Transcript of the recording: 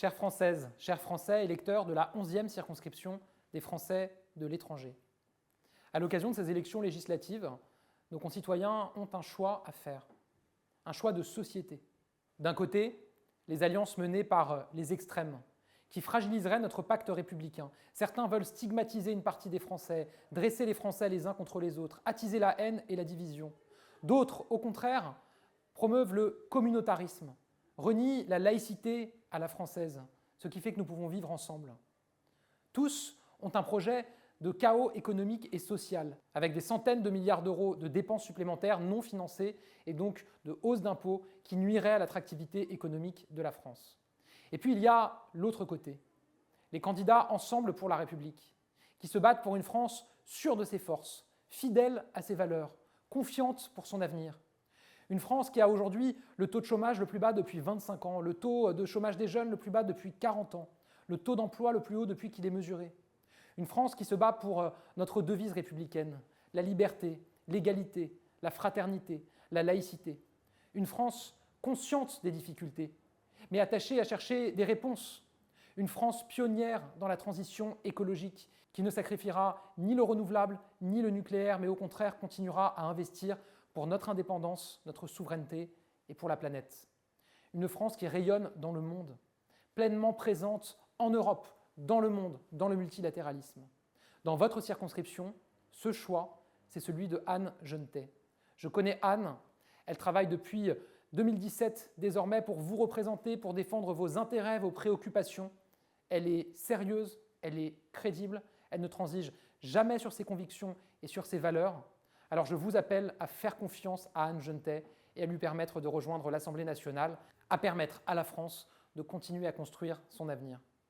Chères Françaises, chers Français, électeurs de la 11e circonscription des Français de l'étranger. À l'occasion de ces élections législatives, nos concitoyens ont un choix à faire, un choix de société. D'un côté, les alliances menées par les extrêmes, qui fragiliseraient notre pacte républicain. Certains veulent stigmatiser une partie des Français, dresser les Français les uns contre les autres, attiser la haine et la division. D'autres, au contraire, promeuvent le communautarisme, renient la laïcité à la française, ce qui fait que nous pouvons vivre ensemble. Tous ont un projet de chaos économique et social, avec des centaines de milliards d'euros de dépenses supplémentaires non financées et donc de hausses d'impôts qui nuiraient à l'attractivité économique de la France. Et puis il y a l'autre côté, les candidats Ensemble pour la République, qui se battent pour une France sûre de ses forces, fidèle à ses valeurs, confiante pour son avenir. Une France qui a aujourd'hui le taux de chômage le plus bas depuis 25 ans, le taux de chômage des jeunes le plus bas depuis 40 ans, le taux d'emploi le plus haut depuis qu'il est mesuré. Une France qui se bat pour notre devise républicaine, la liberté, l'égalité, la fraternité, la laïcité. Une France consciente des difficultés, mais attachée à chercher des réponses. Une France pionnière dans la transition écologique, qui ne sacrifiera ni le renouvelable ni le nucléaire, mais au contraire continuera à investir pour notre indépendance, notre souveraineté et pour la planète. Une France qui rayonne dans le monde, pleinement présente en Europe, dans le monde, dans le multilatéralisme. Dans votre circonscription, ce choix, c'est celui de Anne Genetet. Je connais Anne, elle travaille depuis 2017 désormais pour vous représenter, pour défendre vos intérêts, vos préoccupations. Elle est sérieuse, elle est crédible, elle ne transige jamais sur ses convictions et sur ses valeurs. Alors je vous appelle à faire confiance à Anne Genetet et à lui permettre de rejoindre l'Assemblée nationale, à permettre à la France de continuer à construire son avenir.